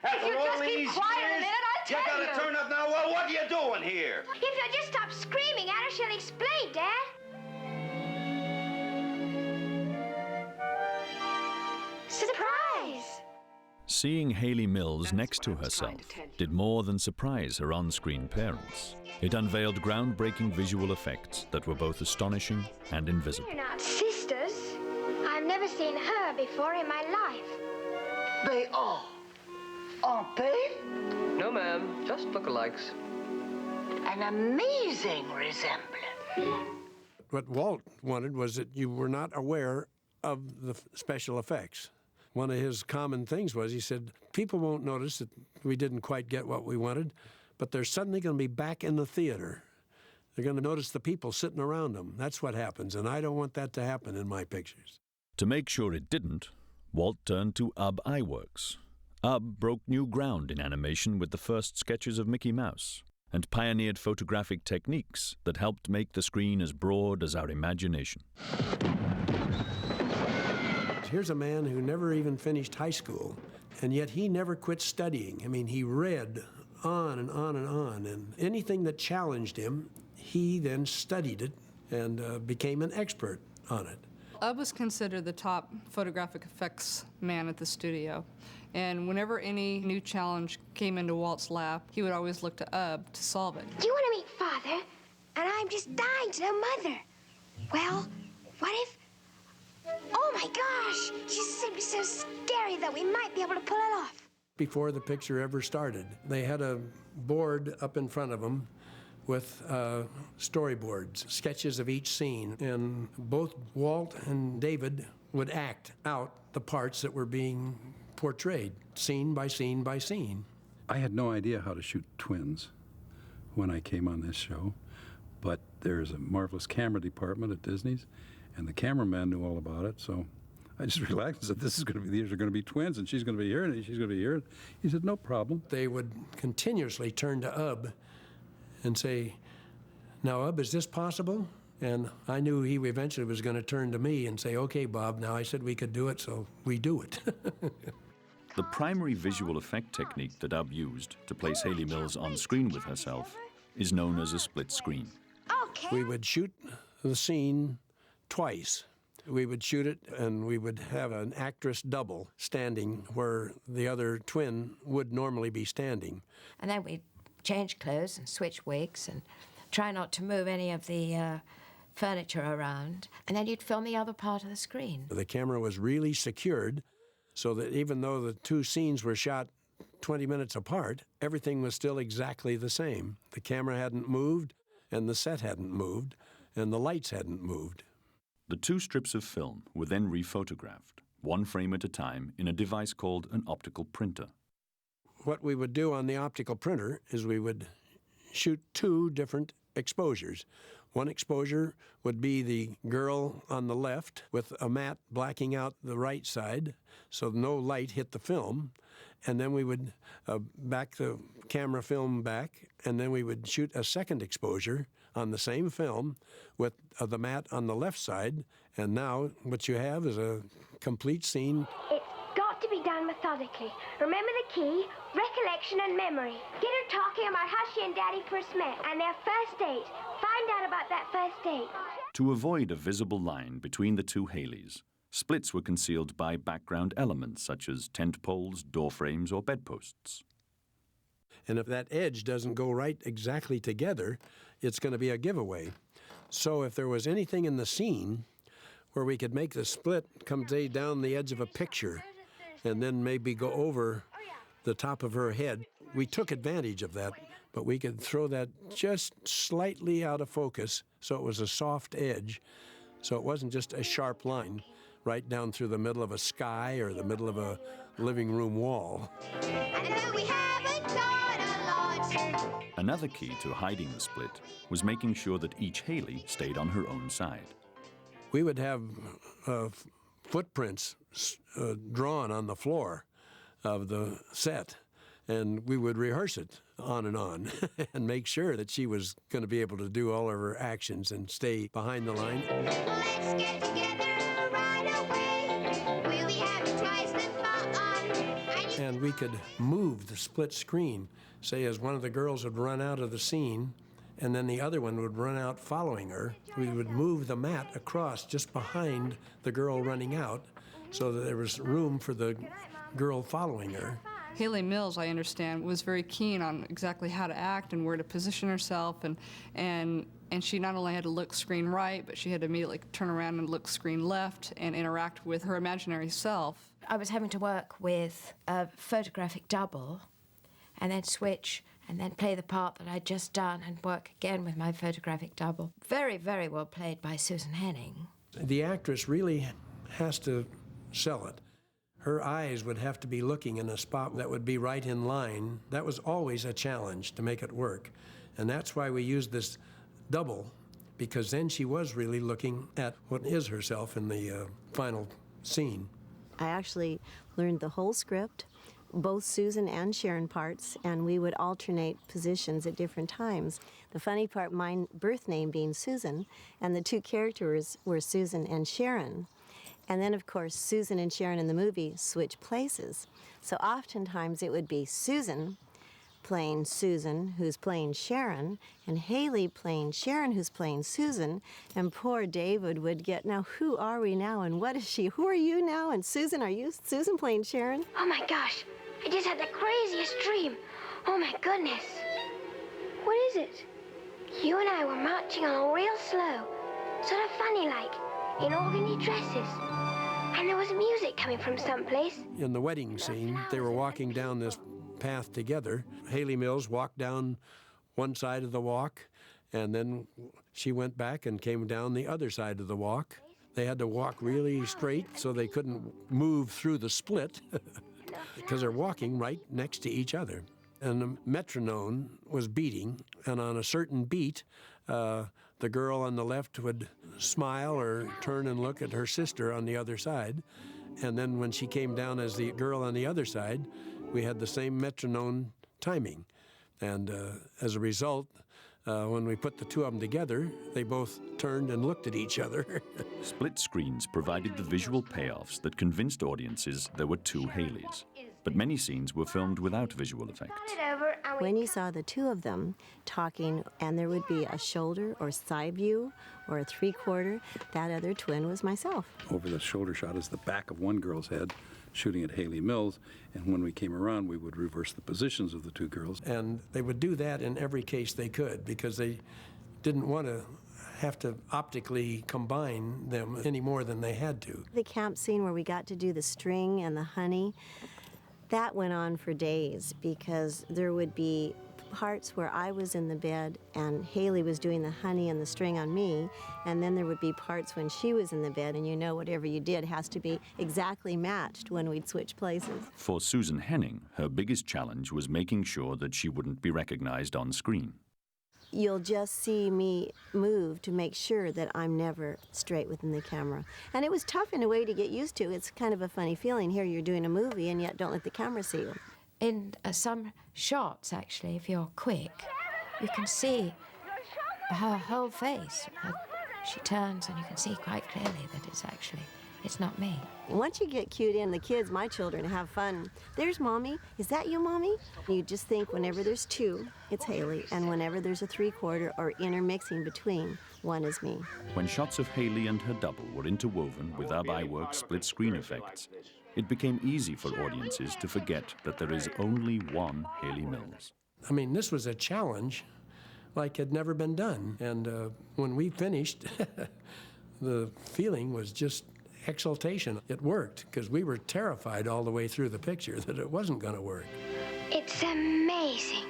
After If you all just keep these quiet a years, minute, I'll tell you gotta turn up now. Well, what are you doing here? If you'll just stop screaming at her, she'll explain, Dad. Surprise! Seeing Hayley Mills next to herself did more than surprise her on-screen parents. It unveiled groundbreaking visual effects that were both astonishing and invisible. You're not sisters. I've never seen her before in my life. They are, aren't they? No, ma'am, just lookalikes. An amazing resemblance. What Walt wanted was that you were not aware of the special effects. One of his common things was, he said, people won't notice that we didn't quite get what we wanted, but they're suddenly going to be back in the theater. They're going to notice the people sitting around them. That's what happens, and I don't want that to happen in my pictures. To make sure it didn't, Walt turned to Iwerks. Broke new ground in animation with the first sketches of Mickey Mouse and pioneered photographic techniques that helped make the screen as broad as our imagination. Here's a man who never even finished high school, and yet he never quit studying. I mean, he read on and on and on, and anything that challenged him, he then studied it and became an expert on it. Was considered the top photographic effects man at the studio. And whenever any new challenge came into Walt's lap, he would always look to to solve it. Do you want to meet Father? And I'm just dying to know Mother. Well, what if... Oh, my gosh! She said it was so scary that we might be able to pull it off. Before the picture ever started, they had a board up in front of them with storyboards, sketches of each scene, and both Walt and David would act out the parts that were being portrayed, scene by scene by scene. I had no idea how to shoot twins when I came on this show, but there's a marvelous camera department at Disney's, and the cameraman knew all about it, so I just relaxed and said, these are going to be twins, and she's going to be here, and she's going to be here. He said, no problem. They would continuously turn to and say, now, is this possible? And I knew he eventually was going to turn to me and say, okay, Bob, now I said we could do it, so we do it. The primary visual effect technique that used to place Hayley Mills on screen with herself is known as a split screen. Okay. We would shoot the scene twice. We would shoot it, and we would have an actress double standing where the other twin would normally be standing. And then we'd change clothes and switch wigs and try not to move any of the furniture around. And then you'd film the other part of the screen. The camera was really secured so that even though the two scenes were shot 20 minutes apart, everything was still exactly the same. The camera hadn't moved, and the set hadn't moved, and the lights hadn't moved. The two strips of film were then rephotographed, one frame at a time, in a device called an optical printer. What we would do on the optical printer is we would shoot two different exposures. One exposure would be the girl on the left with a matte blacking out the right side so no light hit the film. And then we would back the camera film back, and then we would shoot a second exposure on the same film with the matte on the left side. And now what you have is a complete scene. It's got to be done methodically. Remember the key, recollection and memory. Get her talking about how she and Daddy first met and their first date. Find out about that first date. To avoid a visible line between the two Haleys, splits were concealed by background elements such as tent poles, door frames, or bedposts. And if that edge doesn't go right exactly together, it's going to be a giveaway. So if there was anything in the scene where we could make the split come down the edge of a picture and then maybe go over the top of her head, we took advantage of that, but we could throw that just slightly out of focus so it was a soft edge, so it wasn't just a sharp line right down through the middle of a sky or the middle of a living room wall. Another key to hiding the split was making sure that each Hayley stayed on her own side. We would have footprints drawn on the floor of the set, and we would rehearse it on and make sure that she was going to be able to do all of her actions and stay behind the line. Let's get together right away. We'll be having twice the fun. And And we could move the split screen, say as one of the girls would run out of the scene, and then the other one would run out following her. We would move the mat across just behind the girl running out so that there was room for the girl following her. Hayley Mills, I understand, was very keen on exactly how to act and where to position herself, and she not only had to look screen right, but she had to immediately turn around and look screen left and interact with her imaginary self. I was having to work with a photographic double and then switch and then play the part that I'd just done and work again with my photographic double. Very, very well played by Susan Henning. The actress really has to sell it. Her eyes would have to be looking in a spot that would be right in line. That was always a challenge to make it work. And that's why we used this double, because then she was really looking at what is herself in the final scene. I actually learned the whole script, both Susan and Sharon parts, and we would alternate positions at different times. The funny part, my birth name being Susan, and the two characters were Susan and Sharon. And then, of course, Susan and Sharon in the movie switch places. So oftentimes it would be Susan playing Susan, who's playing Sharon, and Hayley playing Sharon, who's playing Susan, and poor David would get, now who are we now, and what is she? Who are you now? And Susan, are you Susan playing Sharon? Oh my gosh, I just had the craziest dream. Oh my goodness. What is it? You and I were marching on real slow, sort of funny like, in organdy dresses. And there was music coming from someplace. In the wedding scene, they were walking down this path together. Hayley Mills walked down one side of the walk, and then she went back and came down the other side of the walk. They had to walk really straight so they couldn't move through the split because they're walking right next to each other. And the metronome was beating, and on a certain beat, the girl on the left would smile or turn and look at her sister on the other side. And then when she came down as the girl on the other side, we had the same metronome timing. And as a result, when we put the two of them together, they both turned and looked at each other. Split screens provided the visual payoffs that convinced audiences there were two Hayleys. But many scenes were filmed without visual effects. When you saw the two of them talking, and there would be a shoulder or side view or a three-quarter, that other twin was myself. Over the shoulder shot is the back of one girl's head shooting at Hayley Mills, and when we came around, we would reverse the positions of the two girls. And they would do that in every case they could because they didn't want to have to optically combine them any more than they had to. The camp scene where we got to do the string and the honey, that went on for days because there would be parts where I was in the bed and Hayley was doing the honey and the string on me, and then there would be parts when she was in the bed, and you know whatever you did has to be exactly matched when we'd switch places. For Susan Henning, her biggest challenge was making sure that she wouldn't be recognized on screen. You'll just see me move to make sure that I'm never straight within the camera. And it was tough in a way to get used to. It's kind of a funny feeling. Here you're doing a movie and yet don't let the camera see you. In some shots, actually, if you're quick, you can see her whole face. She turns and you can see quite clearly that it's not me. Once you get cued in, the kids, my children, have fun. There's Mommy. Is that you, Mommy? You just think whenever there's two, it's Hayley, and whenever there's a three-quarter or intermixing between, one is me. When shots of Hayley and her double were interwoven with Iwerks split-screen effects, it became easy for audiences to forget that there is only one Hayley Mills. I mean, this was a challenge like had never been done. And when we finished, the feeling was just exultation. It worked, because we were terrified all the way through the picture that it wasn't going to work. It's amazing.